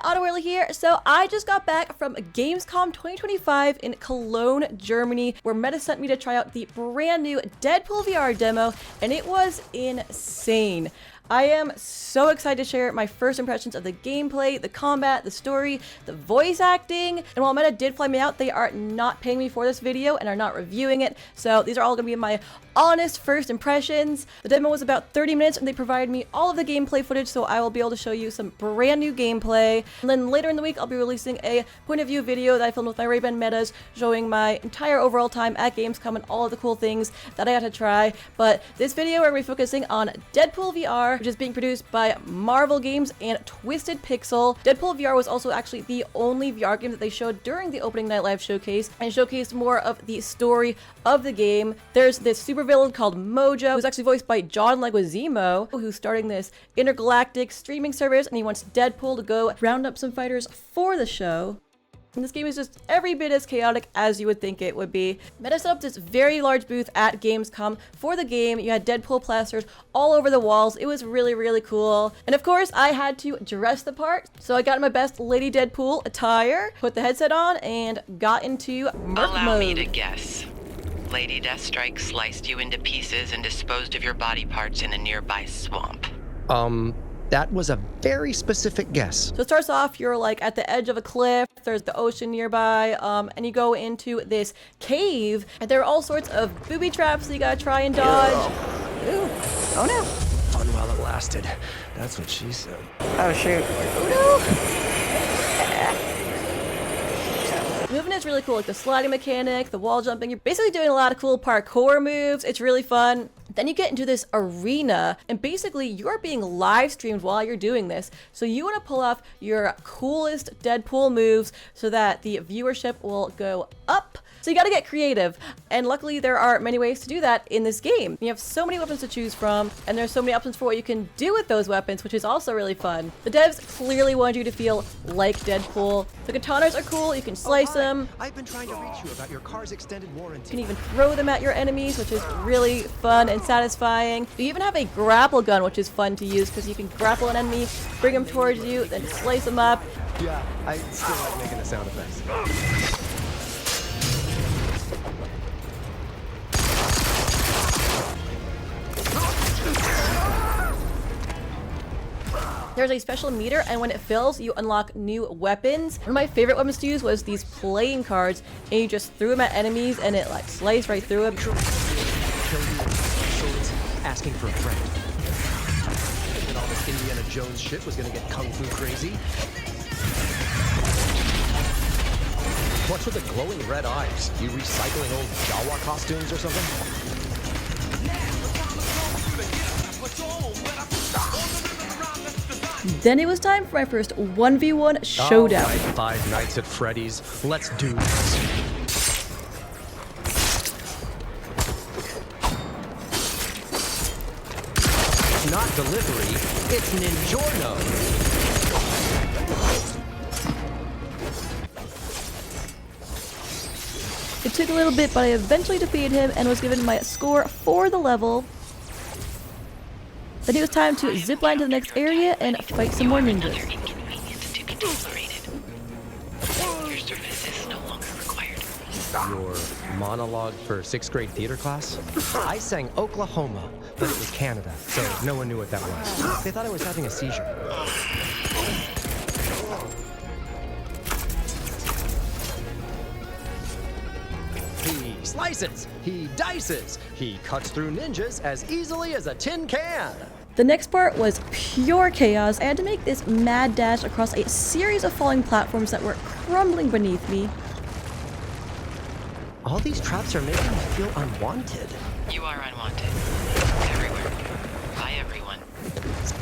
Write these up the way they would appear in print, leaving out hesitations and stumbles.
Autowhirly here. So I just got back from Gamescom 2025 in Cologne, Germany, where Meta sent me to try out the brand new Deadpool VR demo, and it was insane. I am so excited to share my first impressions of the gameplay, the combat, the story, the voice acting. And while Meta did fly me out, they are not paying me for this video and are not reviewing it. So these are all going to be my honest first impressions. The demo was about 30 minutes and they provided me all of the gameplay footage, so I will be able to show you some brand new gameplay. And then later in the week, I'll be releasing a point of view video that I filmed with my Ray-Ban Metas, showing my entire overall time at Gamescom and all of the cool things that I had to try. But this video, we're going to be focusing on Deadpool VR, which is being produced by Marvel Games and Twisted Pixel. Deadpool VR was also actually the only VR game that they showed during the opening night live showcase, and showcased more of the story of the game. There's this supervillain called Mojo, who's actually voiced by John Leguizamo, who's starting this intergalactic streaming service, and he wants Deadpool to go round up some fighters for the show. And this game is just every bit as chaotic as you would think it would be. Meta set up this very large booth at Gamescom for the game. You had Deadpool plasters all over the walls. It was really, really cool. And of course, I had to dress the part. So I got in my best Lady Deadpool attire, put the headset on, and got into Merc Allow mode. me to guess. Lady Deathstrike sliced you into pieces and disposed of your body parts in a nearby swamp. That was a very specific guess. So it starts off, you're like at the edge of a cliff, there's the ocean nearby, and you go into this cave, and there are all sorts of booby traps that you gotta try and dodge. Ooh. Oh no. Fun while it lasted. That's what she said. Oh shoot. Oh no. Moving is really cool, like the sliding mechanic, the wall jumping. You're basically doing a lot of cool parkour moves. It's really fun. Then you get into this arena, and basically you're being live streamed while you're doing this. So you want to pull off your coolest Deadpool moves so that the viewership will go up. So you got to get creative, and luckily there are many ways to do that in this game. You have so many weapons to choose from, and there's so many options for what you can do with those weapons, which is also really fun. The devs clearly want you to feel like Deadpool. The katanas are cool, you can slice them. I've been trying to reach you about your car's extended warranty. You can even throw them at your enemies, which is really fun and satisfying. You even have a grapple gun, which is fun to use because you can grapple an enemy, bring them towards you, then slice them up. Yeah, I still like making the sound effects. There's a special meter, and when it fills, you unlock new weapons. One of my favorite weapons to use was these playing cards, and you just threw them at enemies, and it like sliced right through them. Asking for a friend. And all this Indiana Jones shit was gonna get kung fu crazy. What's with the glowing red eyes? You recycling old Jawa costumes or something? Then it was time for my first 1v1 showdown. All right, Five Nights at Freddy's. Let's do this. Not delivery, it's Ninjorno. It took a little bit, but I eventually defeated him and was given my score for the level. Then it was time to zip line to the next area and fight some more ninjas. Your service is no longer required. Your monologue for 6th grade theater class? I sang Oklahoma, but it was Canada, so no one knew what that was. They thought I was having a seizure. He slices, he dices, he cuts through ninjas as easily as a tin can. The next part was pure chaos. I had to make this mad dash across a series of falling platforms that were crumbling beneath me. All these traps are making me feel unwanted. You are unwanted. Everywhere. By everyone.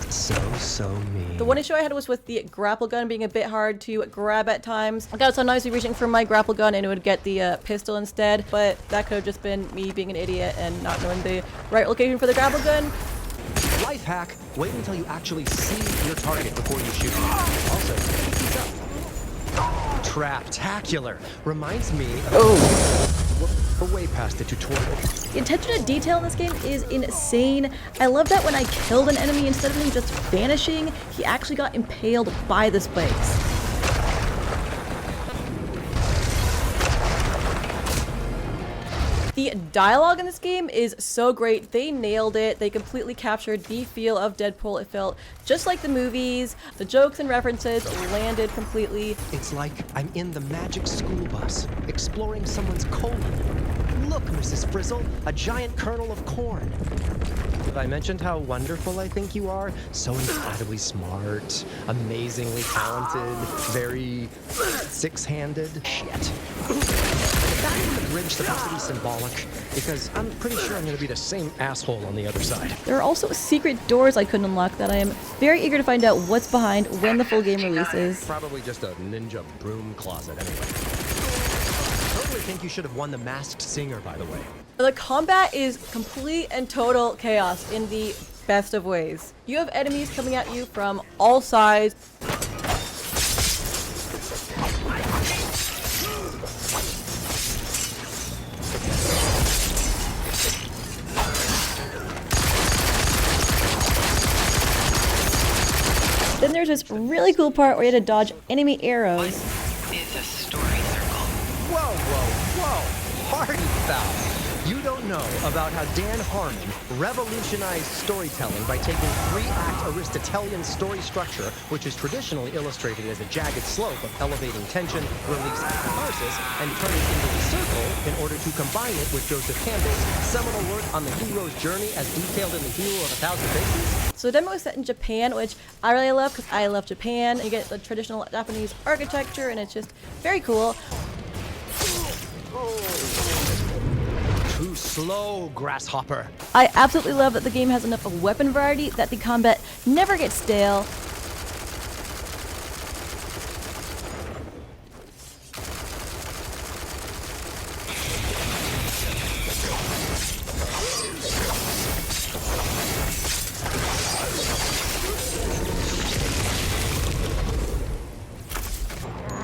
So mean. The one issue I had was with the grapple gun being a bit hard to grab at times. I got so nicely reaching for my grapple gun and it would get the pistol instead, but that could have just been me being an idiot and not knowing the right location for the grapple gun. Life hack, wait until you actually see your target before you shoot. Also, keep these up. Traptacular. Reminds me of... We're way past the tutorial. The attention to detail in this game is insane. I love that when I killed an enemy, instead of him just vanishing, he actually got impaled by the spikes. The dialogue in this game is so great. They nailed it. They completely captured the feel of Deadpool. It felt just like the movies. The jokes and references landed completely. It's like I'm in the magic school bus, exploring someone's colon. Look, Mrs. Frizzle, a giant kernel of corn. Have I mentioned how wonderful I think you are? So incredibly smart, amazingly talented, very six-handed. Shit. Is that in the bridge supposed to be symbolic? Because I'm pretty sure I'm going to be the same asshole on the other side. There are also secret doors I couldn't unlock that I am very eager to find out what's behind when the full game releases. Probably just a ninja broom closet anyway. I totally think you should have won the Masked Singer, by the way. The combat is complete and total chaos in the best of ways. You have enemies coming at you from all sides. Then there's this really cool part where you had to dodge enemy arrows. Is a story circle. Whoa, whoa, whoa! Party foul! You don't know about how Dan Harmon revolutionized storytelling by taking 3-act Aristotelian story structure, which is traditionally illustrated as a jagged slope of elevating tension, release, and catharsis, and turning it into a circle in order to combine it with Joseph Campbell's seminal work on the hero's journey as detailed in The Hero of a Thousand Faces. So the demo is set in Japan, which I really love because I love Japan. You get the traditional Japanese architecture, and it's just very cool. Too slow, grasshopper. I absolutely love that the game has enough weapon variety that the combat never gets stale.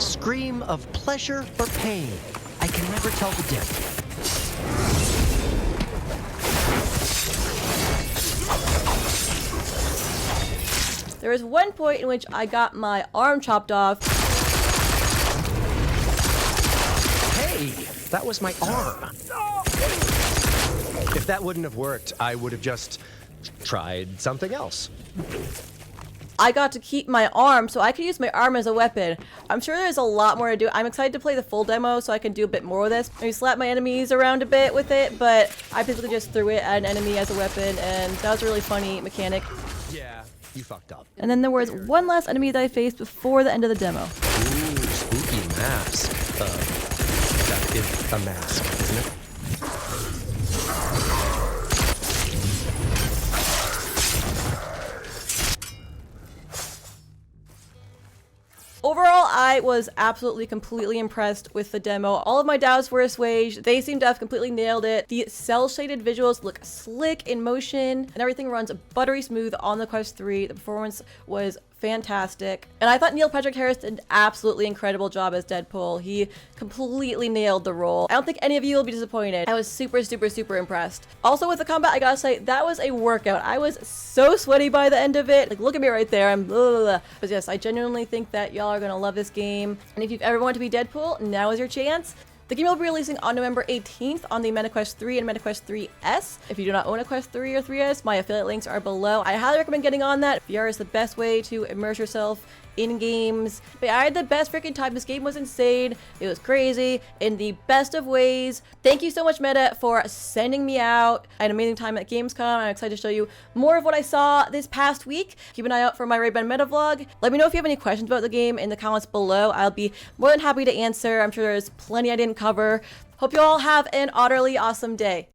Scream of pleasure or pain. I can never tell the difference. There was one point in which I got my arm chopped off. Hey, that was my arm. If that wouldn't have worked, I would have just tried something else. I got to keep my arm, so I could use my arm as a weapon. I'm sure there's a lot more to do. I'm excited to play the full demo so I can do a bit more with this. Maybe slap my enemies around a bit with it, but I basically just threw it at an enemy as a weapon, and that was a really funny mechanic. Yeah, you fucked up. And then there was one last enemy that I faced before the end of the demo. Ooh, spooky mask. That is a mask, isn't it? Overall, I was absolutely completely impressed with the demo. All of my doubts were assuaged. They seem to have completely nailed it. The cel-shaded visuals look slick in motion, and everything runs buttery smooth on the Quest 3. The performance was fantastic. And I thought Neil Patrick Harris did an absolutely incredible job as Deadpool. He completely nailed the role. I don't think any of you will be disappointed. I was super impressed. Also with the combat, I gotta say, that was a workout. I was so sweaty by the end of it. Like, look at me right there. I'm blah, blah, blah. But yes, I genuinely think that y'all are gonna love this game. And if you've ever wanted to be Deadpool, now is your chance. The game will be releasing on November 18th on the Meta Quest 3 and Meta Quest 3S. If you do not own a Quest 3 or 3S, my affiliate links are below. I highly recommend getting on that. VR is the best way to immerse yourself in games. But I had the best freaking time. This game was insane. It was crazy in the best of ways. Thank you so much, Meta, for sending me out. I had an amazing time at Gamescom. I'm excited to show you more of what I saw this past week. Keep an eye out for my Ray-Ban Meta vlog. Let me know if you have any questions about the game in the comments below. I'll be more than happy to answer. I'm sure there's plenty I didn't cover. Hope you all have an utterly awesome day.